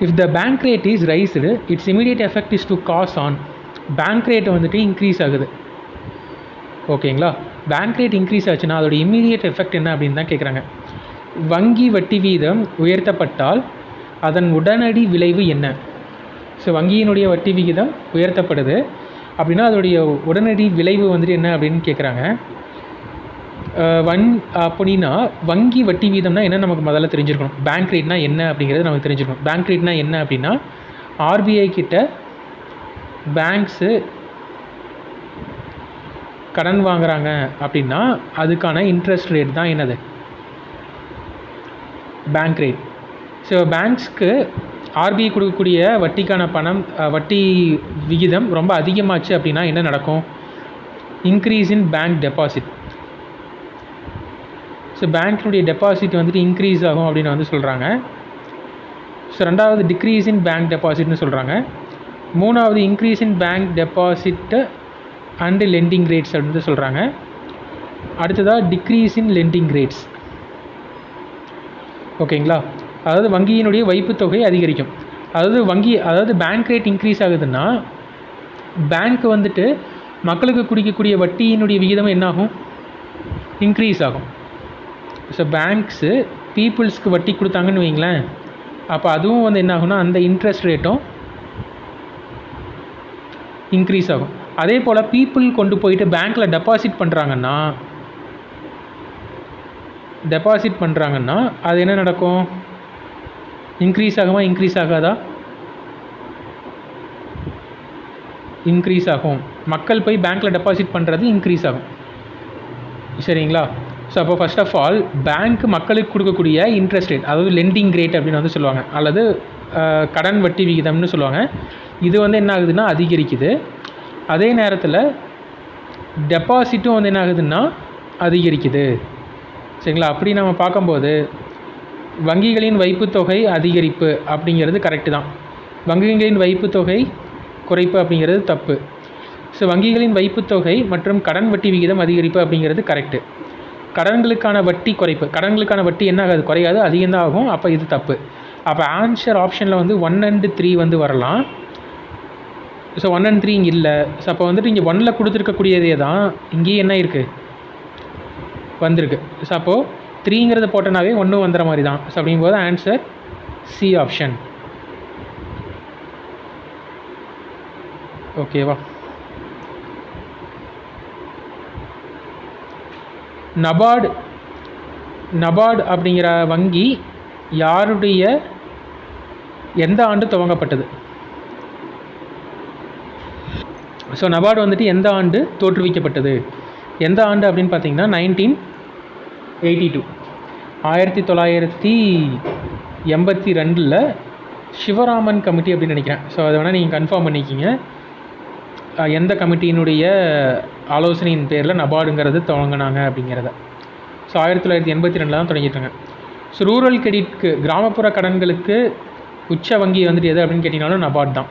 If the bank rate is raised its immediate effect is to cause on. Bank rate வந்துட்டு increase ஆகுது, ஓகேங்களா. Bank rate increase ஆச்சுன்னா அதோட immediate effect என்ன அப்படின்னு தான் கேட்குறாங்க. வங்கி வட்டி வீதம் உயர்த்தப்பட்டால் அதன் உடனடி விளைவு என்ன? ஸோ வங்கியினுடைய வட்டி விகிதம் உயர்த்தப்படுது அப்படின்னா அதோடைய உடனடி விளைவு வந்துட்டு என்ன அப்படின்னு கேட்குறாங்க. அப்படின்னா வங்கி வட்டி வீதம்னா என்ன நமக்கு முதல்ல தெரிஞ்சிருக்கணும். பேங்க் ரேட்னா என்ன அப்படிங்கிறது நமக்கு தெரிஞ்சிருக்கணும். பேங்க் ரேட்னா என்ன அப்படின்னா ஆர்பிஐ கிட்ட பேங்க்ஸு கடன் வாங்குறாங்க அப்படின்னா அதுக்கான இன்ட்ரெஸ்ட் ரேட் தான் என்னது, பேங்க் ரேட். ஸோ பேங்க்ஸ்க்கு ஆர்பிஐ கொடுக்கக்கூடிய வட்டிக்கான பணம் வட்டி விகிதம் ரொம்ப அதிகமாச்சு அப்படின்னா என்ன நடக்கும், increase in bank deposit. So பேங்க்கினுடைய டெபாசிட் வந்துட்டு இன்க்ரீஸ் ஆகும் அப்படின்னு வந்து சொல்கிறாங்க. ஸோ ரெண்டாவது டிக்ரீஸ் இன் பேங்க் டெபாசிட்னு சொல்கிறாங்க. மூணாவது increase in bank deposit and landing rates அப்படின்னு சொல்கிறாங்க. அடுத்ததாக டிக்ரீஸ் இன் லெண்டிங் ரேட்ஸ், ஓகேங்களா. அதாவது வங்கியினுடைய வைப்புத்தொகை அதிகரிக்கும். அதாவது பேங்க் ரேட் இன்க்ரீஸ் ஆகுதுன்னா பேங்க் வந்துட்டு மக்களுக்கு குடிக்கக்கூடிய வட்டியினுடைய விகிதம் என்னாகும், இன்க்ரீஸ் ஆகும். ஸோ பேங்க்ஸு பீப்புள்ஸ்க்கு வட்டி கொடுத்தாங்கன்னு வைங்களேன், அப்போ அதுவும் வந்து என்ன ஆகும்னா அந்த இன்ட்ரெஸ்ட் ரேட்டும் இன்க்ரீஸ் ஆகும். அதே போல் பீப்புள் கொண்டு போயிட்டு பேங்க்கில் டெபாசிட் பண்ணுறாங்கன்னா அது என்ன நடக்கும், இன்க்ரீஸ் ஆகுமா, இன்க்ரீஸ் ஆகாதா, இன்க்ரீஸ் ஆகும். மக்கள் போய் பேங்க்கில் டெபாசிட் பண்ணுறது இன்க்ரீஸ் ஆகும், சரிங்களா. ஸோ அப்போ ஃபர்ஸ்ட் ஆஃப் ஆல் பேங்க் மக்களுக்கு கொடுக்கக்கூடிய இன்ட்ரெஸ்ட் ரேட், அதாவது லெண்டிங் ரேட் அப்படின்னு வந்து சொல்லுவாங்க, அல்லது கடன் வட்டி விகிதம்னு சொல்லுவாங்க. இது வந்து என்ன ஆகுதுன்னா அதிகரிக்குது. அதே நேரத்தில் டெபாசிட்டும் வந்து என்ன ஆகுதுன்னா அதிகரிக்குது, சரிங்களா. அப்படி நம்ம பார்க்கும்போது வங்கிகளின் வைப்புத்தொகை அதிகரிப்பு அப்படிங்கிறது கரெக்டு தான். வங்கிகளின் வைப்புத்தொகை குறைப்பு அப்படிங்கிறது தப்பு. ஸோ வங்கிகளின் வைப்புத்தொகை மற்றும் கடன் வட்டி விகிதம் அதிகரிப்பு அப்படிங்கிறது கரெக்டு. கடன்களுக்கான வட்டி குறைப்பு, கடன்களுக்கான வட்டி என்ன ஆகாது, குறையாது, அதிகம்தான் ஆகும். அப்போ இது தப்பு. அப்போ ஆன்சர் ஆப்ஷனில் வந்து 1 and 3 வந்து வரலாம். ஸோ 1 and 3 இங்கே இல்லை. ஸோ அப்போ வந்துட்டு இங்கே 1ல் கொடுத்துருக்கக்கூடியதே தான் இங்கேயும் என்ன இருக்குது, வந்திருக்கு. ஸோ அப்போது 3ங்கிறத போட்டனாவே 1 வந்துடுற மாதிரி தான். ஸோ அப்படிங்கும்போது ஆன்சர் சி ஆப்ஷன், ஓகேவா. நபார்டு அப்படிங்கிற வங்கி யாருடைய எந்த ஆண்டு துவங்கப்பட்டது? ஸோ நபார்டு வந்துட்டு எந்த ஆண்டு தோற்றுவிக்கப்பட்டது, எந்த ஆண்டு அப்படின்னு பார்த்தீங்கன்னா 1982, 1982 சிவராமன் கமிட்டி அப்படின்னு நினைக்கிறேன். ஸோ அதை வேணால் நீங்கள் கன்ஃபார்ம் பண்ணிக்கிங்க, எந்த கமிட்டியினுடைய ஆலோசனையின் பேரில் நபார்டுங்கிறது தொடங்கினாங்க அப்படிங்கிறத. ஸோ 1982 தான் தொடங்கிட்டாங்க. ஸோ ரூரல் கிரெடிட்க்கு, கிராமப்புற கடன்களுக்கு உச்ச வங்கி வந்துட்டு எது அப்படின்னு கேட்டிங்கனாலும் நபார்டு தான்.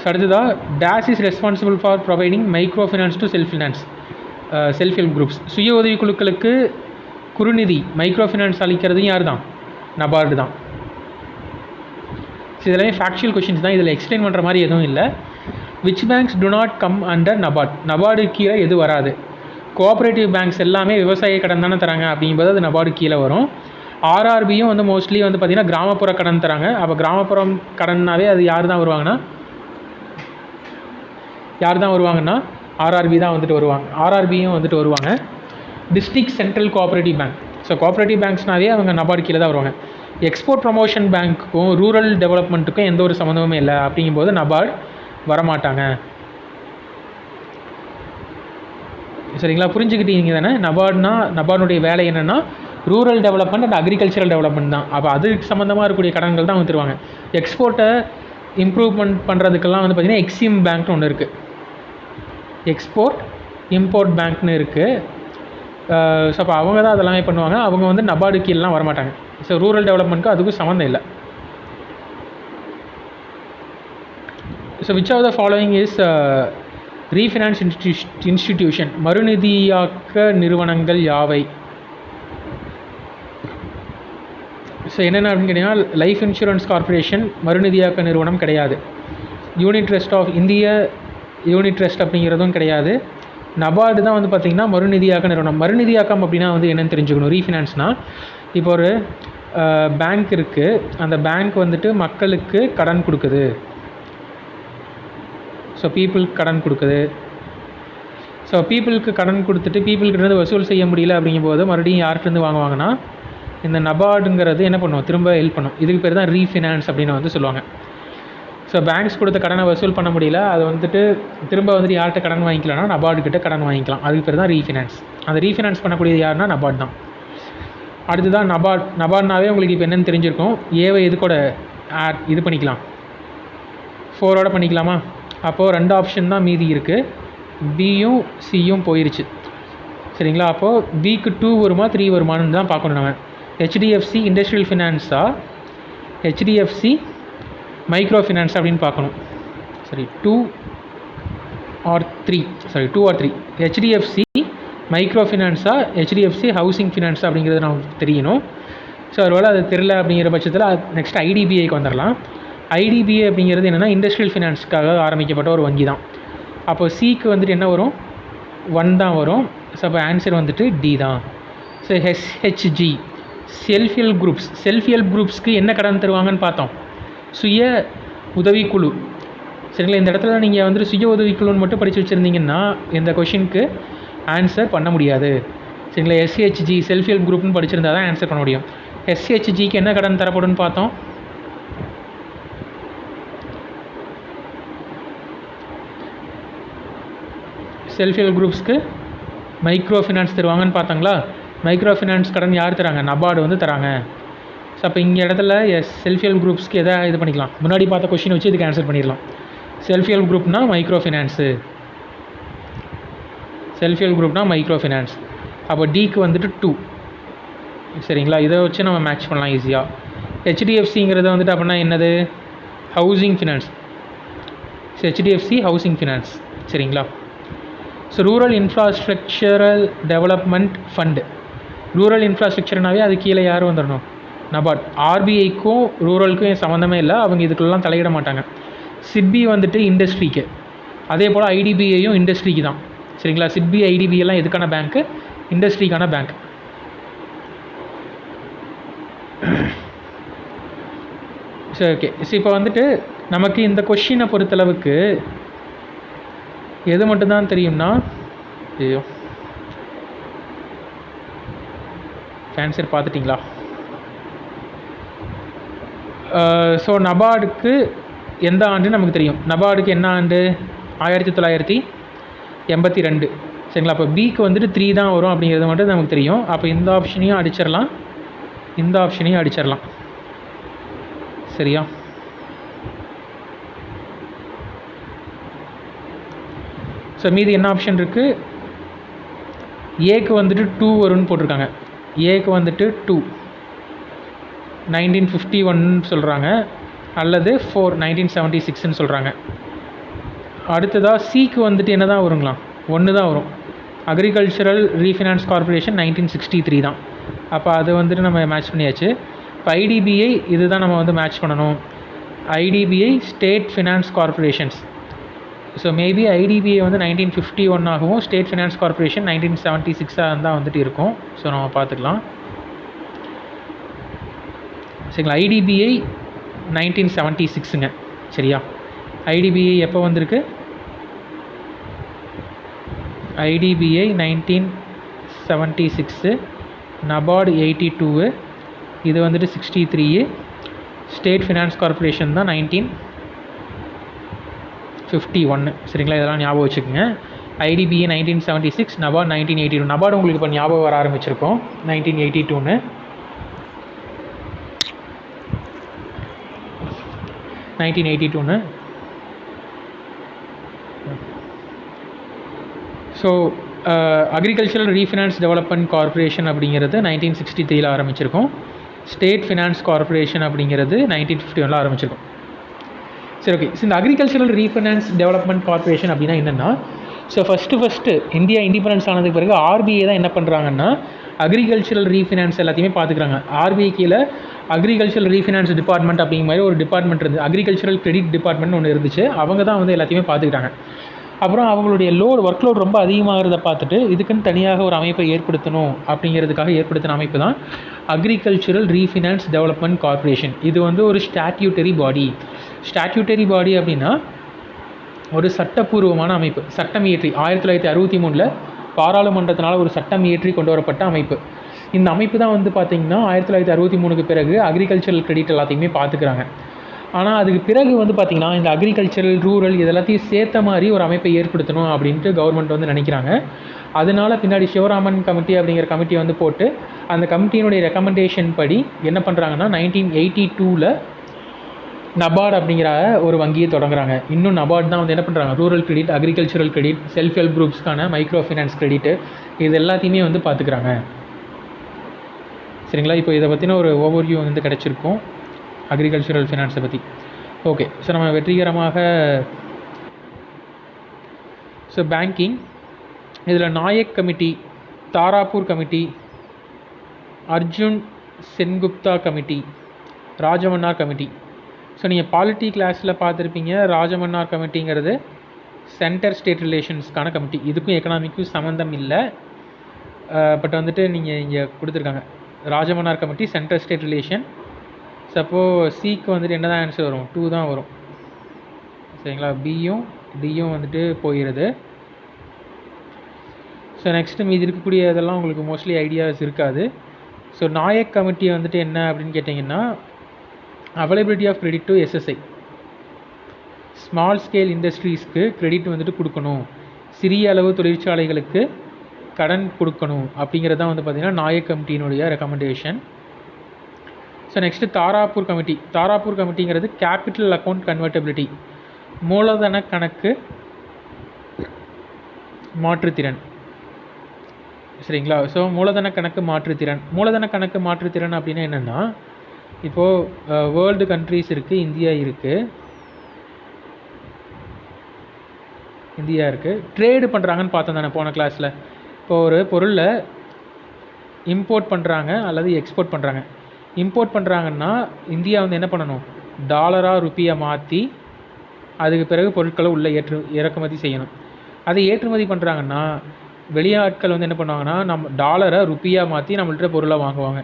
ஸோ அடுத்ததாக dash is responsible for providing micro finance to self help groups. சுய உதவி குழுக்களுக்கு குறுநிதி மைக்ரோ ஃபினான்ஸ் அளிக்கிறதும் யார் தான், நபார்டு தான். இதெல்லாமே ஃபேக்சுவல் கொஷின்ஸ் தான், இதில் எக்ஸ்பிளைன் பண்ணுற மாதிரி எதுவும் இல்லை. Which banks to not come under NABARD, NABARD கீழே எது வராது. கோஆப்ரேட்டிவ் பேங்க்ஸ் எல்லாமே விவசாய கடன் தானே தராங்க, அப்படிங்கும்போது அது நபார்டு கீழே வரும். ஆர்ஆர்பியும் வந்து மோஸ்ட்லி வந்து பார்த்திங்கன்னா கிராமப்புற கடன் தராங்க. அப்போ கிராமப்புறம் கடன்னாவே அது யார் தான் வருவாங்கன்னா ஆர்ஆர்பி தான் வந்துட்டு வருவாங்க, ஆர்ஆர்பியும் வந்துட்டு வருவாங்க. District central cooperative bank, so cooperative பேங்க்ஸ்னாவே அவங்க நபார்டு கீழே தான் வருவாங்க. எக்ஸ்போர்ட் ப்ரமோஷன் பேங்க்குக்கும் ரூரல் டெவலப்மெண்ட்டுக்கும் எந்த ஒரு சம்மந்தமுமே இல்லை, அப்படிங்கும்போது நபார்டு வரமாட்டாங்க, சரிங்களா. புரிஞ்சுக்கிட்டீங்க தானே. நபார்டுடைய வேலை என்னென்னா rural development and agricultural development தான். அப்போ அதுக்கு சம்மந்தமாக இருக்கக்கூடிய கடன்கள் தான் வந்து தருவாங்க. எக்ஸ்போர்ட்டை இம்ப்ரூவ்மெண்ட் பண்ணுறதுக்கெல்லாம் வந்து பார்த்திங்கன்னா எக்ஸிம் பேங்க்னு ஒன்று இருக்குது, எக்ஸ்போர்ட் இம்போர்ட் பேங்க்னு இருக்குது. ஸோ அப்போ அவங்க தான் அதெல்லாமே பண்ணுவாங்க. அவங்க வந்து நபார்டு கீழெலாம் வரமாட்டாங்க. ஸோ ரூரல் டெவலப்மெண்ட்க்கு அதுக்கும் சம்மந்தம் இல்லை. So which of the following is refinance institution, மறுநிதியாக்க நிறுவனங்கள் யாவை? ஸோ என்னென்ன அப்படின்னு கேட்டிங்கன்னா, லைஃப் இன்சூரன்ஸ் கார்ப்பரேஷன் மறுநிதியாக்க நிறுவனம் கிடையாது. யூனிட் ட்ரஸ்ட் ஆஃப் இந்திய யூனிட் ட்ரஸ்ட் அப்படிங்கிறதும் கிடையாது. நபார்டு தான் வந்து பார்த்திங்கன்னா மறுநிதியாக்க நிறுவனம். மறுநிதியாக்கம் அப்படின்னா வந்து என்னென்னு தெரிஞ்சுக்கணும். ரீஃபினான்ஸ்னால் இப்போ ஒரு பேங்க் இருக்குது, அந்த பேங்க் வந்துட்டு மக்களுக்கு கடன் கொடுக்குது. ஸோ பீப்புளுக்கு கடன் கொடுக்குது. ஸோ பீப்புளுக்கு கடன் கொடுத்துட்டு பீப்புள்கிட்டருந்து வசூல் செய்ய முடியல அப்படிங்கும்போது மறுபடியும் யார்கிட்டருந்து வாங்குவாங்கன்னா இந்த நபார்டுங்கிறது என்ன பண்ணுவோம், திரும்ப ஹெல்ப் பண்ணும். இதுக்கு பேர் தான் ரீஃபினான்ஸ் அப்படின்னு வந்து சொல்லுவாங்க. ஸோ பேங்க்ஸ் கொடுத்த கடனை வசூல் பண்ண முடியல, அது வந்துட்டு திரும்ப வந்துட்டு யார்கிட்ட கடன் வாங்கிக்கலாம்னா நபார்டுக்கிட்ட கடன் வாங்கிக்கலாம். அதுக்கு பேர் தான் ரீஃபினான்ஸ். அந்த ரீஃபினான்ஸ் பண்ணக்கூடியது யாருன்னா நபார்டு தான். அடுத்ததான் நபார்ட்னாவே உங்களுக்கு இப்போ என்னென்னு தெரிஞ்சிருக்கும். ஏவை இது கூட இது பண்ணிக்கலாம், 4ஓட பண்ணிக்கலாமா? அப்போது 2 ஆப்ஷன் தான் மீதி இருக்குது. பியும் சியும் போயிருச்சு. சரிங்களா? அப்போது பிக்கு 2 வருமா 3 வருமானு தான் பார்க்கணும் நம்ம. ஹெச்டிஎஃப்சி இண்டஸ்ட்ரியல் ஃபினான்ஸா, ஹெச்டிஎஃப்சி மைக்ரோ ஃபினான்ஸ் அப்படின்னு பார்க்கணும். சரி, 2 or 3 ஹெச்டிஎஃப்சி மைக்ரோ ஃபினான்ஸா, ஹெச்டிஎஃப்சி ஹவுசிங் ஃபினான்ஸா அப்படிங்கிறது நமக்கு தெரியணும். ஸோ ஒருவேளை அது தெரில அப்படிங்கிற பட்சத்தில் நெக்ஸ்ட் ஐடிபிஐக்கு வந்துடலாம். ஐடிபிஐ அப்படிங்கிறது என்னென்னா இண்டஸ்ட்ரியல் ஃபினான்ஸ்க்காக ஆரம்பிக்கப்பட்ட ஒரு வங்கி தான். அப்போ சிக்கு வந்துட்டு என்ன வரும், 1 தான் வரும். ஸோ அப்போ ஆன்சர் வந்துட்டு டி தான். ஸோ எஸ்ஹெச்ஜி செல்ஃப் ஹெல்ப் குரூப்ஸ்க்கு என்ன கடன் தருவாங்கன்னு பார்த்தோம், சுய உதவிக்குழு. சரிங்களா? இந்த இடத்துல நீங்கள் வந்துட்டு சுய உதவிக்குழுன்னு மட்டும் படித்து வச்சுருந்தீங்கன்னா இந்த கொஷினுக்கு ஆன்சர் பண்ண முடியாது. சரிங்களா? எஸ்ஹெச்ஜி செல்ஃப் ஹெல்ப் குரூப்னு படிச்சிருந்தா தான் ஆன்சர் பண்ண முடியும். எஸ்ஹெச்ஜிக்கு என்ன கடன் தரப்படும்னு பார்த்தோம், செல்ஃப் ஹெல்ப் குரூப்ஸ்க்கு மைக்ரோ ஃபினான்ஸ் தருவாங்கன்னு பார்த்தாங்களா? மைக்ரோ ஃபினான்ஸ் கடன் யார் தராங்க, நபார்டு வந்து தராங்க. ஸோ அப்போ இங்கே இடத்துல செல்ஃப் ஹெல்ப் குரூப்ஸ்க்கு எதை இது பண்ணிக்கலாம், முன்னாடி பார்த்த கொஷின் வச்சு இதுக்கு ஆன்சர் பண்ணிடலாம். செல்ஃப் ஹெல்ப் குரூப்னா மைக்ரோ ஃபினான்ஸு, செல்ஃப் ஹெல்ப் குரூப்னா மைக்ரோ ஃபினான்ஸ். அப்போ டிக்கு வந்துட்டு 2. சரிங்களா? இதை வச்சு நம்ம மேட்ச் பண்ணலாம் ஈஸியாக. ஹெச்டிஎஃப்சிங்கிறது வந்துட்டு அப்படின்னா என்னது, housing finance. HDFC housing finance. சரிங்களா? So rural infrastructural development fund. Rural இன்ஃப்ராஸ்ட்ரக்சர்னாவே அது கீழே யார் வந்துடணும், நபார்ட். ஆர்பிஐக்கும் ரூரலுக்கும் சம்மந்தமே இல்லை, அவங்க இதுக்குள்ளெலாம் தலையிட மாட்டாங்க. சிட்பி வந்துட்டு இண்டஸ்ட்ரிக்கு, அதே போல் ஐடிபிஐயும் இண்டஸ்ட்ரிக்கு தான். சரிங்களா? சிட்பி ஐடிபிஐலாம் எதுக்கான பேங்க்கு, இண்டஸ்ட்ரிக்கான பேங்க். சரி, ஓகே. ஸோ இப்போ வந்துட்டு நமக்கு இந்த கொஷினை பொறுத்தளவுக்கு எது மட்டும்தான் தெரியும்னா, ஐயோ ஆன்சர் பார்த்துட்டிங்களா? ஸோ நபார்டுக்கு எந்த ஆண்டுன்னு நமக்கு தெரியும். நபார்டுக்கு என்ன ஆண்டு, 1982. சரிங்களா? அப்போ பிக்கு வந்துட்டு 3 தான் வரும் அப்படிங்கிறது மட்டும் நமக்கு தெரியும். அப்போ இந்த ஆப்ஷனையும் அடிச்சிடலாம், இந்த ஆப்ஷனையும் அடிச்சிடலாம். சரியா? ஸோ மீதி என்ன ஆப்ஷன் இருக்குது, ஏக்கு வந்துட்டு 2 வரும்னு போட்டிருக்காங்க. ஏக்கு வந்துட்டு 2 1951 சொல்கிறாங்க, அல்லது 4 1976ன்னு சொல்கிறாங்க. அடுத்ததாக சிக்கு வந்துட்டு என்ன தான் வருங்களாம், 1 தான் வரும். அக்ரிகல்ச்சரல் ரீஃபினான்ஸ் கார்பரேஷன் 1963 தான். அப்போ அது வந்துட்டு நம்ம மேட்ச் பண்ணியாச்சு. இப்போ ஐடிபிஐ இது தான் நம்ம வந்து மேட்ச் பண்ணணும். IDBI state finance corporations. So maybe IDBI வந்து 1951 ஆகவும் ஸ்டேட் ஃபினான்ஸ் கார்பரேஷன் 1976 தான் வந்துட்டு இருக்கும். ஸோ நம்ம பார்த்துக்கலாம். சரிங்களா? ஐடிபிஐ 1976ங்க. சரியா? ஐடிபிஐ எப்போ வந்திருக்கு, ஐடிபிஐ 1976, நபார்டு 82, இது வந்துட்டு 63, ஸ்டேட் ஃபினான்ஸ் கார்பரேஷன் தான் 1951. சரிங்களா? இதெல்லாம் ஞாபகம் வச்சுக்கோங்க. ஐடிபிஐ 1976, நபார்டு 1982. நபார்டு உங்களுக்கு இப்போ ஞாபகம் வர ஆரம்பிச்சிருக்கோம் 1982ன்னு. 1982ன்னு. So agricultural refinance development corporation அப்படிங்கிறது 1963 ஆரம்பிச்சிருக்கோம். ஸ்டேட் ஃபினான்ஸ் கார்பரேஷன் அப்படிங்கிறது 1951 ஆரம்பிச்சிருக்கோம். சரி, ஓகே. ஸோ இந்த அக்ரிகல்ச்சரல் ரீஃபினான்ஸ் டெவலப்மெண்ட் கார்பரேஷன் அப்படின்னா என்னென்னா, ஸோ ஃபஸ்ட்டு இந்தியா இண்டிபெண்டன்ஸ் ஆனதுக்கு பிறகு ஆர்பிஐ தான் என்ன பண்ணுறாங்கன்னா அக்ரிகல்ச்சரல் ரீஃபினான்ஸ் எல்லாத்தையுமே பார்த்துக்கிறாங்க. ஆர்பிஐ கீழே அக்ரிகல்ச்சரல் ரீஃபினான்ஸ் டிபார்ட்மெண்ட் அப்படிங்கிற மாதிரி ஒரு டிபார்ட்மெண்ட் இருந்துச்சு. அக்ரிகல்ச்சரல் கிரெடிட் டிபார்ட்மெண்ட் ஒன்று இருந்துச்சு. அவங்க தான் வந்து எல்லாத்தையுமே பார்த்துக்கிட்டாங்க. அப்புறம் அவங்களுடைய ஒர்க் லோட் ரொம்ப அதிகமாகிறத பார்த்துட்டு இதுக்குன்னு தனியாக ஒரு அமைப்பை ஏற்படுத்தணும் அப்படிங்கிறதுக்காக ஏற்படுத்தின அமைப்பு தான் அக்ரிகல்ச்சரல் ரீஃபினான்ஸ் டெவலப்மெண்ட் கார்ப்பரேஷன். இது வந்து ஒரு ஸ்டாட்யூட்டரி பாடி. ஸ்டாட்யூட்டரி பாடி அப்படின்னா ஒரு சட்டப்பூர்வமான அமைப்பு. சட்டம் இயற்றி 1963 பாராளுமன்றத்தினால் ஒரு சட்டம் இயற்றி கொண்டு வரப்பட்ட அமைப்பு. இந்த அமைப்பு தான் வந்து பார்த்திங்கன்னா 1963க்கு பிறகு அக்ரிகல்ச்சரல் கிரெடிட் எல்லாத்தையுமே பார்த்துக்கிறாங்க. ஆனால் அதுக்கு பிறகு வந்து பார்த்திங்கன்னா இந்த அக்ரிகல்ச்சரல் ரூரல் இதெல்லாத்தையும் சேர்த்த மாதிரி ஒரு அமைப்பை ஏற்படுத்தணும் அப்படின்ட்டு கவர்மெண்ட் வந்து நினைக்கிறாங்க. அதனால பின்னாடி சிவராமன் கமிட்டி அப்படிங்கிற கமிட்டி வந்து போட்டு அந்த கமிட்டியினுடைய ரெக்கமெண்டேஷன் படி என்ன பண்ணுறாங்கன்னா 1982 நபார்டு அப்படிங்கிற ஒரு வங்கியை தொடங்குறாங்க. இன்னும் நபார்டு தான் வந்து என்ன பண்ணுறாங்க, rural credit, agricultural credit, self help குரூப்ஸ்க்கான மைக்ரோ ஃபைனான்ஸ் கிரெடிட்டு இது எல்லாத்தையுமே வந்து பார்த்துக்கிறாங்க. சரிங்களா? இப்போ இதை பற்றின ஒரு ஓவர்வியூ வந்து கிடச்சிருக்கும் அக்ரிகல்ச்சரல் ஃபினான்ஸை பற்றி. ஓகே, ஸோ நம்ம வெற்றிகரமாக பேங்கிங் இதில் Nayak committee, Tarapore committee, Arjun Sengupta committee, Rajamannar committee. So நீங்கள் பாலிட்டி கிளாஸில் பார்த்துருப்பீங்க. ராஜமன்னார் கமிட்டிங்கிறது சென்டர் ஸ்டேட் ரிலேஷன்ஸ்க்கான கமிட்டி. இதுக்கும் எக்கனாமிக்கும் சம்மந்தம் இல்லை. பட் வந்துட்டு நீங்கள் இங்கே கொடுத்துருக்காங்க Rajamannar committee centre state relation. Suppose சிக்கு வந்துட்டு என்ன தான் ஆன்சர் வரும், 2 தான் வரும். சரிங்களா? பியும் டியும் வந்துட்டு போயிடுது. ஸோ நெக்ஸ்ட்டு மீதி இருக்கக்கூடிய இதெல்லாம் உங்களுக்கு மோஸ்ட்லி ஐடியாஸ் இருக்காது. ஸோ நாயக் கமிட்டி வந்துட்டு என்ன அப்படின்னு கேட்டிங்கன்னா availability of credit to SSI, small scale இண்டஸ்ட்ரீஸ்க்கு கிரெடிட் வந்துட்டு கொடுக்கணும், சிறிய அளவு தொழிற்சாலைகளுக்கு கடன் கொடுக்கணும் அப்படிங்கிறது தான் வந்து பார்த்திங்கன்னா நாயக் கமிட்டியினுடைய recommendation. So next Tarapore committee. Tarapore கமிட்டிங்கிறது கேபிட்டல் அக்கௌண்ட் கன்வெர்ட்டபிலிட்டி, மூலதன கணக்கு மாற்றுத்திறன். சரிங்களா? ஸோ மூலதன கணக்கு மாற்றுத்திறன். மூலதன கணக்கு மாற்றுத்திறன் அப்படின்னா என்னென்னா, இப்போது வேர்ல்டு கண்ட்ரீஸ் இருக்குது, இந்தியா இருக்குது, ட்ரேடு பண்ணுறாங்கன்னு பார்த்தோம் தானே போன கிளாஸில். இப்போ ஒரு பொருளை இம்போர்ட் பண்ணுறாங்க அல்லது எக்ஸ்போர்ட் பண்ணுறாங்க. இம்போர்ட் பண்ணுறாங்கன்னா இந்தியா வந்து என்ன பண்ணணும், டாலராக ருப்பியை மாற்றி அதுக்கு பிறகு பொருட்களை உள்ளே இறக்குமதி செய்யணும். அதை ஏற்றுமதி பண்ணுறாங்கன்னா வெளியாட்கள் வந்து என்ன பண்ணுவாங்கன்னா நம்ம டாலரை ருப்பியாக மாற்றி நம்மள்கிட்ட பொருளை வாங்குவாங்க.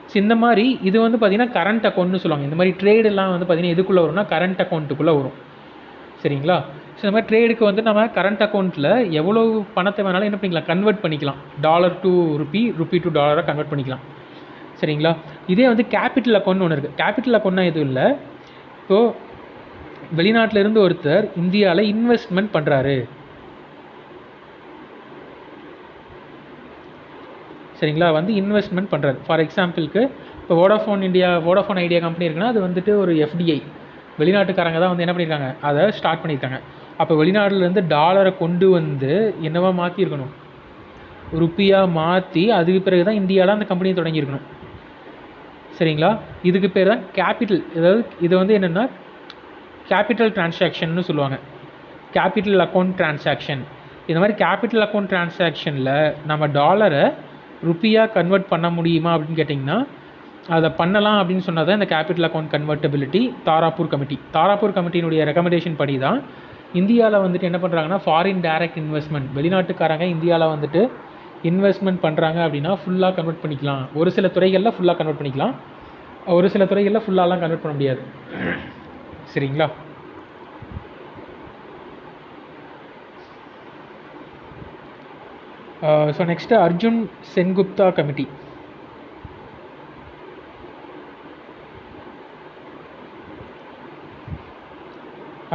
ஸோ இந்த மாதிரி இது வந்து பார்த்திங்கன்னா கரண்ட் அக்கௌண்ட்னு சொல்லுவாங்க. இந்த மாதிரி ட்ரேடெல்லாம் வந்து பார்த்திங்கன்னா எதுக்குள்ளே வரும்னா கரண்ட் அக்கௌண்ட்டுக்குள்ளே வரும். சரிங்களா? ஸோ இந்த மாதிரி ட்ரேடுக்கு வந்து நம்ம கரண்ட் அக்கௌண்ட்டில் எவ்வளோ பணத்தை வேணாலும் என்ன பண்ணிக்கலாம், கன்வெர்ட் பண்ணிக்கலாம். Dollar to rupee, rupee to டாலராக கன்வெர்ட் பண்ணிக்கலாம். சரிங்களா? இதே வந்து கேபிட்டல் அக்கௌண்ட்னு ஒன்று இருக்குது. கேபிட்டல் அக்கௌண்ட்னா எதுவும் இல்லை, இப்போது வெளிநாட்டிலேருந்து ஒருத்தர் இந்தியாவில் இன்வெஸ்ட்மெண்ட் பண்ணுறாரு. சரிங்களா? வந்து இன்வெஸ்ட்மெண்ட் பண்ணுறாரு. ஃபார் எக்ஸாம்பிளுக்கு இப்போ வோடாஃபோன் ஐடியா கம்பெனி இருக்குன்னா அது வந்துட்டு ஒரு எஃப்டிஐ, வெளிநாட்டுக்காரங்க தான் வந்து என்ன பண்ணியிருக்காங்க, அதை ஸ்டார்ட் பண்ணியிருக்காங்க. அப்போ வெளிநாட்டிலேருந்து டாலரை கொண்டு வந்து என்னவா மாற்றிருக்கணும், ருப்பியாக மாற்றி அதுக்கு பிறகு தான் இந்தியாவில் அந்த கம்பெனியை தொடங்கியிருக்கணும். சரிங்களா? இதுக்கு பேர் தான் கேபிட்டல். அதாவது இது வந்து என்னென்னா கேபிட்டல் டிரான்சாக்ஷன்னு சொல்லுவாங்க, கேபிட்டல் அக்கௌண்ட் டிரான்சாக்ஷன். இந்த மாதிரி கேபிட்டல் அக்கௌண்ட் டிரான்சாக்ஷனில் நம்ம டாலரை ருப்பியாக கன்வெர்ட் பண்ண முடியுமா அப்படின்னு கேட்டிங்கன்னா அதை பண்ணலாம் அப்படின்னு சொன்னால் தான் இந்த கேபிட்டல் அக்கௌண்ட் கன்வெர்ட்டபிலிட்டி. தாராப்பூர் கமிட்டியினுடைய ரெக்கமெண்டேஷன் படி தான் இந்தியாவில் வந்துட்டு என்ன பண்ணுறாங்கன்னா ஃபாரின் டைரக்ட் இன்வெஸ்ட்மெண்ட், வெளிநாட்டுக்காரங்க இந்தியாவில் வந்துட்டு இன்வெஸ்ட்மெண்ட் பண்ணுறாங்க அப்படின்னா ஃபுல்லாக கன்வெர்ட் பண்ணிக்கலாம். ஒரு சில துறைகளில் ஃபுல்லாக கன்வெர்ட் பண்ணிக்கலாம், ஒரு சில துறைகளில் ஃபுல்லாலாம் கன்வெர்ட் பண்ண முடியாது. சரிங்களா? So next Arjun Sengupta committee.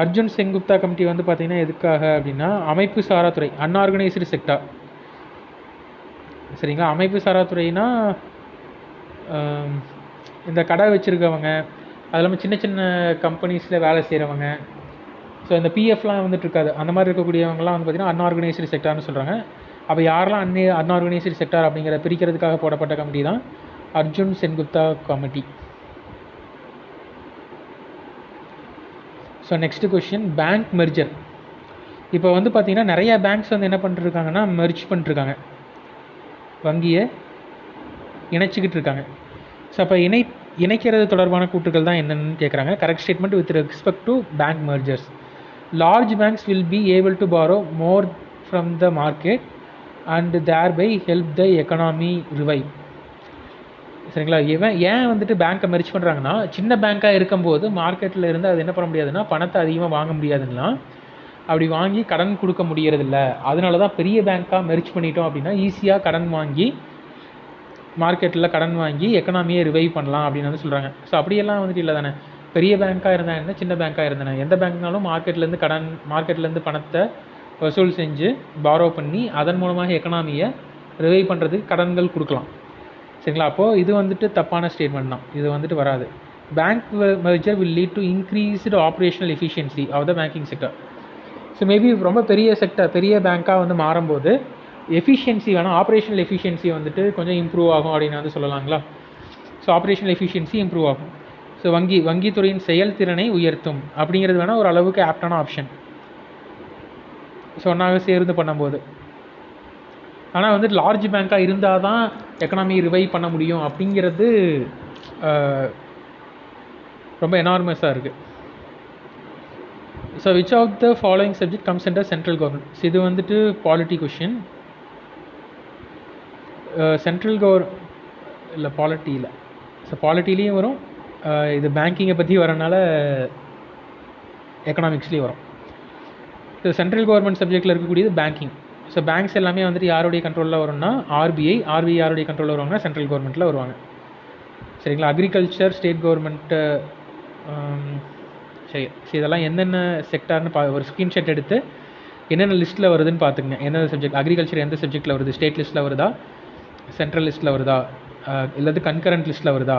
Arjun Sengupta committee வந்து பார்த்திங்கன்னா எதுக்காக அப்படின்னா அமைப்பு சாரா துறை, அன்ஆர்கனைஸ்டு செக்டார். சரிங்களா? அமைப்பு சாரா துறைனா இந்த கடை வச்சுருக்கவங்க, அது இல்லாமல் சின்ன சின்ன கம்பெனிஸில் வேலை செய்கிறவங்க, ஸோ இந்த பிஎஃப்லாம் வந்துட்டு இருக்காது, அந்த மாதிரி இருக்கக்கூடியவங்கலாம் வந்து பார்த்திங்கன்னா அன்ஆர்கனைஸ்டு செக்டார்னு சொல்கிறாங்க. அப்போ யாரெல்லாம் அன்ஆர்கனைஸ்டு செக்டார் அப்படிங்கிற பிரிக்கிறதுக்காக போடப்பட்ட கமிட்டி தான் Arjun Sengupta committee. So next question, bank merger. இப்போ வந்து பார்த்திங்கன்னா நிறையா பேங்க்ஸ் வந்து என்ன பண்ணிட்டுருக்காங்கன்னா மெர்ஜ் பண்ணிட்டுருக்காங்க, வங்கியை இணைச்சிக்கிட்டு இருக்காங்க. ஸோ அப்போ இணைக்கிறது தொடர்பான கூற்றுகள் தான் என்னென்னு கேட்குறாங்க. Correct statement with respect to bank mergers. Large banks will be able to borrow more from the market and thereby help the economy revive. சரிங்களா? ஏன் வந்துட்டு பேங்க்கை மெர்ஜ் பண்ணுறாங்கன்னா, சின்ன பேங்க்காக இருக்கும்போது மார்க்கெட்டில் இருந்து அது என்ன பண்ண முடியாதுன்னா பணத்தை அதிகமாக வாங்க முடியாதுன்னா, அப்படி வாங்கி கடன் கொடுக்க முடியறதில்ல. அதனால தான் பெரிய பேங்க்காக மெர்ஜ் பண்ணிட்டோம் அப்படின்னா ஈஸியாக கடன் வாங்கி மார்க்கெட்டில் கடன் வாங்கி எக்கனாமியை ரிவைவ் பண்ணலாம் அப்படின்னு வந்து சொல்கிறாங்க. ஸோ அப்படியெல்லாம் வந்துட்டு இல்லை தானே. பெரிய பேங்க்காக இருந்தால் என்ன, சின்ன பேங்க்காக இருந்தேன், எந்த பேங்க்னாலும் மார்க்கெட்லேருந்து பணத்தை வசூல் செஞ்சு பாரோ பண்ணி அதன் மூலமாக எக்கனாமியை ரிவைவ் பண்ணுறதுக்கு கடன்கள் கொடுக்கலாம். சரிங்களா? அப்போது இது வந்துட்டு தப்பான ஸ்டேட்மெண்ட் தான். இது வந்துட்டு வராது. Bank merger will lead to increased operational efficiency of the banking sector. So maybe ரொம்ப பெரிய பேங்க்காக வந்து மாறும்போது எஃபிஷியன்சி வேணால், ஆப்ரேஷனல் எஃபிஷியன்சி வந்துட்டு கொஞ்சம் இம்ப்ரூவ் ஆகும் அப்படின்னு வந்து சொல்லலாங்களா? ஸோ ஆப்ரேஷனல் எஃபிஷியன்சி இம்ப்ரூவ் ஆகும். ஸோ வங்கித்துறையின் செயல்திறனை உயர்த்தும் அப்படிங்கிறது வேணால் ஒரு அளவுக்கு ஆப்டான ஆப்ஷன். ஸோ ஒன்றாக சேர்ந்து பண்ணும்போது. ஆனால் வந்துட்டு லார்ஜ் பேங்க்காக இருந்தால் தான் எக்கனாமி ரிவைவ் பண்ண முடியும் அப்படிங்கிறது ரொம்ப எனார்மஸாக இருக்குது. So which of the following subject comes under central government. இது வந்துட்டு பாலிட்டி கொஷின். சென்ட்ரல் இல்லை பாலிட்டி இல்லை. ஸோ பாலிட்டிலையும் வரும், இது பேங்கிங்கை பற்றி வரனால எக்கனாமிக்ஸ்லேயும் வரும். ஸோ சென்ட்ரல் கவர்மெண்ட் சப்ஜெக்டில் இருக்கக்கூடியது பேங்கிங். ஸோ பேங்க்ஸ் எல்லாமே வந்துட்டு யாருடைய கண்ட்ரோலில் வரும்னா ஆர்பிஐ யாருடைய கண்ட்ரோலில் வருவாங்கன்னா சென்ட்ரல் கவர்மெண்ட்டில் வருவாங்க. சரிங்களா? Agriculture state government. சரி, இதெல்லாம் என்னென்ன செக்டார்னு ஒரு ஸ்க்ரீன்ஷாட் எடுத்து என்னென்ன லிஸ்ட்டில் வருதுன்னு பார்த்துங்க. என்னென்ன சப்ஜெக்ட், அக்ரிகல்ச்சர் எந்த சப்ஜெக்ட்டில் வருது, ஸ்டேட் லிஸ்ட்டில் வருதா, சென்ட்ரல் லிஸ்ட்டில் வருதா, இல்லது கன்கரண்ட் லிஸ்ட்டில் வருதா,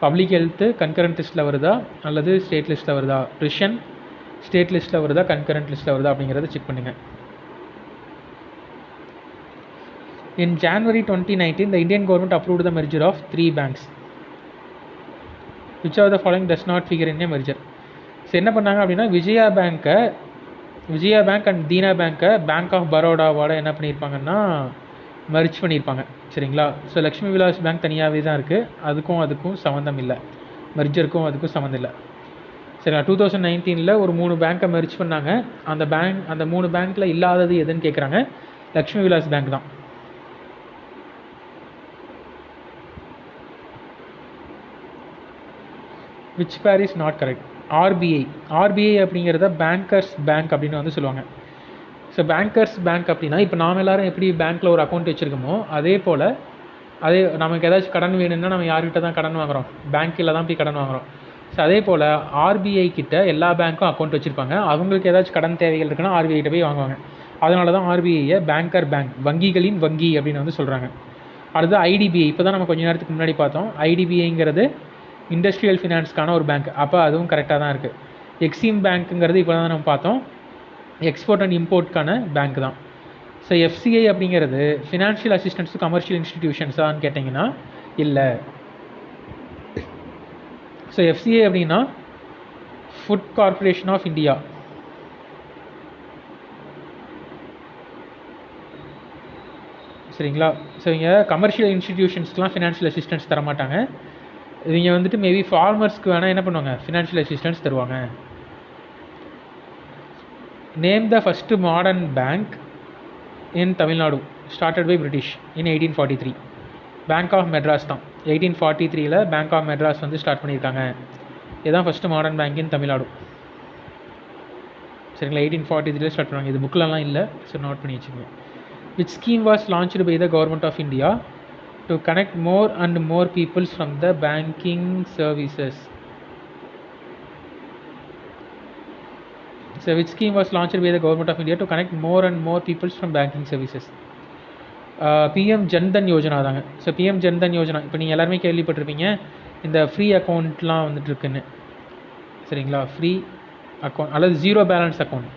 பப்ளிக் ஹெல்த்து கன்கரண்ட் லிஸ்ட்டில் வருதா அல்லது ஸ்டேட் லிஸ்ட்டில் வருதா, ப்ரிஷன் ஸ்டேட் லிஸ்ட்டில் வருதா கன்கரண்ட் லிஸ்ட்டில் வருதா அப்படிங்கிறத செக் பண்ணுங்கள். In January 2019, the Indian government approved the merger of 3 banks. Which of the following does not figure in a merger? So என்ன பண்ணாங்க அப்படின்னா, விஜயா பேங்க் அண்ட் தீனா பேங்க்கை பேங்க் ஆஃப் பரோடாவோட என்ன பண்ணியிருப்பாங்கன்னா மர்ஜ் பண்ணியிருப்பாங்க. சரிங்களா? ஸோ லக்ஷ்மி விலாஸ் பேங்க் தனியாகவே தான் இருக்குது. அதுக்கும் சம்மந்தம் இல்லை, மெர்ஜருக்கும் அதுக்கும் சம்மந்தம் இல்லை. சரிங்களா? 2019 ஒரு 3 பேங்க்கை மெர்ஜ் பண்ணாங்க. அந்த 3 பேங்க்கில் இல்லாதது எதுன்னு கேட்குறாங்க. லக்ஷ்மி விலாஸ் பேங்க் தான். விச் பேர் இஸ் நாட் கரெக்ட்? ஆர்பிஐ அப்படிங்கிறத பேங்கர்ஸ் பேங்க் அப்படின்னு வந்து சொல்லுவாங்க. ஸோ பேங்கர்ஸ் பேங்க் அப்படின்னா, இப்போ நாம் எல்லோரும் எப்படி பேங்க்கில் ஒரு அக்கௌண்ட் வச்சுருக்கோமோ அதே நமக்கு ஏதாச்சும் கடன் வேணும்னா நம்ம யார்கிட்ட தான் கடன் வாங்குகிறோம்? பேங்க்கில் தான் போய் கடன் வாங்குகிறோம். ஸோ அதே போல் ஆர்பிஐ கிட்ட எல்லா பேங்க்கும் அக்கௌண்ட் வச்சுருப்பாங்க. அவங்களுக்கு ஏதாச்சும் கடன் தேவைகள் இருக்குன்னா ஆர்பிஐ போய் வாங்குவாங்க. அதனால தான் ஆர்பிஐயை பேங்கர் பேங்க், வங்கிகளின் வங்கி அப்படின்னு வந்து சொல்கிறாங்க. அடுத்து ஐடிபிஐ. இப்போ தான் நம்ம கொஞ்ச நேரத்துக்கு முன்னாடி பார்த்தோம். ஐடிபிஐங்கிறது இண்டஸ்ட்ரியல் ஃபினான்ஸ்க்கான ஒரு பேங்க். அப்போ அதுவும் கரெக்டாக தான் இருக்குது. எக்ஸிம் பேங்க்குங்கிறது இப்போ தான் நம்ம பார்த்தோம், எக்ஸ்போர்ட் அண்ட் இம்போர்ட்கான பேங்க் தான். ஸோ எஃப்சிஐ அப்படிங்கிறது ஃபினான்ஷியல் அசிஸ்டன்ஸ் டு கமர்ஷியல் இன்ஸ்டிடியூஷன்ஸான்னு கேட்டிங்கன்னா இல்லை. ஸோ எஃப்சிஐ அப்படின்னா ஃபுட் கார்பரேஷன் ஆஃப் இந்தியா. சரிங்களா? ஸோ இங்கே கமர்ஷியல் இன்ஸ்டிடியூஷன்ஸ்க்குலாம் ஃபினான்ஷியல் அசிஸ்டன்ஸ் தர மாட்டாங்க. இவங்க வந்துட்டு மேபி ஃபார்மர்ஸ்க்கு வேணால் என்ன பண்ணுவாங்க, ஃபினான்ஷியல் அசிஸ்டன்ஸ் தருவாங்க. Name the first modern bank in Tamil Nadu started by British in 1843. Bank of Madras தான். 1843 பேங்க் ஆஃப் மெட்ராஸ் வந்து ஸ்டார்ட் பண்ணியிருக்காங்க. இதுதான் first modern bank in Tamil Nadu. சரிங்களா? 1843 ஸ்டார்ட் பண்ணுவாங்க. இது புக்கிலலாம் இல்லை, ஸோ நோட் பண்ணி வச்சுக்கோங்க. Which scheme was launched by the government of India to connect more and more peoples from the banking services? So which scheme was launched by the government of India to connect more and more peoples from banking services? PM Jan Dhan Yojana தாங்க. So PM Jan Dhan Yojana இப்போ நீங்கள் எல்லாருமே கேள்விப்பட்டிருப்பீங்க, இந்த free அக்கௌண்ட்லாம் வந்துட்டு இருக்குன்னு. சரிங்களா? Free account அல்லது zero balance account.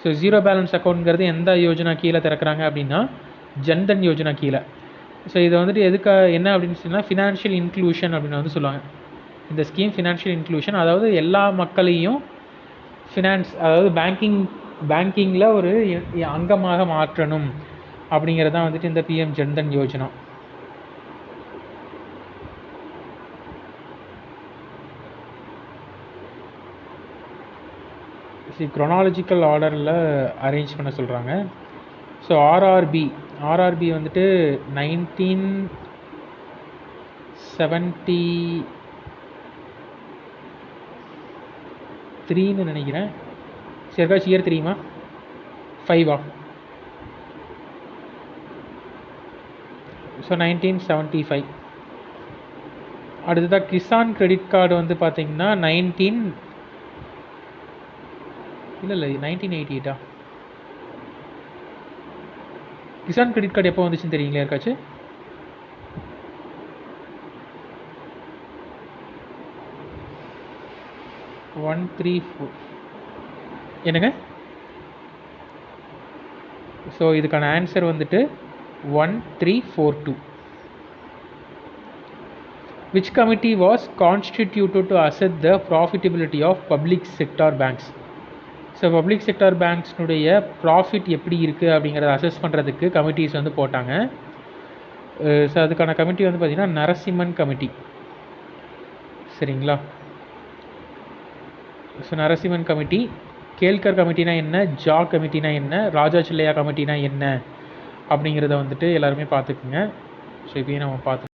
So zero balance அக்கௌண்ட்ங்கிறது எந்த யோஜனா கீழே திறக்கிறாங்க அப்படின்னா ஜன்தன் யோஜனா கீழே. ஸோ இதை வந்துட்டு என்ன அப்படின்னு சொன்னால் ஃபினான்ஷியல் இன்க்ளூஷன் அப்படின்னு வந்து சொல்லுவாங்க. இந்த ஸ்கீம் ஃபினான்ஷியல் இன்க்ளூஷன், அதாவது எல்லா மக்களையும் அதாவது பேங்கிங்கில் ஒரு அங்கமாக மாற்றணும் அப்படிங்கிறது தான் வந்துட்டு இந்த PM ஜன்தன் யோஜனா. குரோனாலஜிக்கல் ஆர்டரில் அரேஞ்ச் பண்ண சொல்கிறாங்க. ஸோ ஆர்ஆர்பி வந்துட்டு 1973ன்னு நினைக்கிறேன். யாருக்காச்சும் இயர் தெரியுமா? 5 ஸோ 1975. அடுத்ததாக கிசான் கிரெடிட் கார்டு வந்து பார்த்தீங்கன்னா 1988. கிசான் கிரெடிட் கார்டு எப்போ வந்துச்சுன்னு தெரியுங்களா யாருக்காச்சும்? என்னங்க? ஸோ இதுக்கான ஆன்சர் வந்துட்டு 1342. Which committee was constituted to assess the profitability of public sector banks? So public sector பேங்க்ஸ்னுடைய ப்ராஃபிட் எப்படி இருக்குது அப்படிங்கிறத அசஸ் பண்ணுறதுக்கு கமிட்டிஸ் வந்து போட்டாங்க. ஸோ அதுக்கான கமிட்டி வந்து பார்த்திங்கன்னா நரசிம்மன் கமிட்டி. சரிங்களா? So Narasimhan committee. கேல்கர் கமிட்டினா என்ன, ஜா கமிட்டினா என்ன, ராஜா சில்லையா கமிட்டினா என்ன அப்படிங்கிறத வந்துட்டு எல்லாருமே பார்த்துக்குங்க. ஸோ இப்போயே நம்ம பார்த்து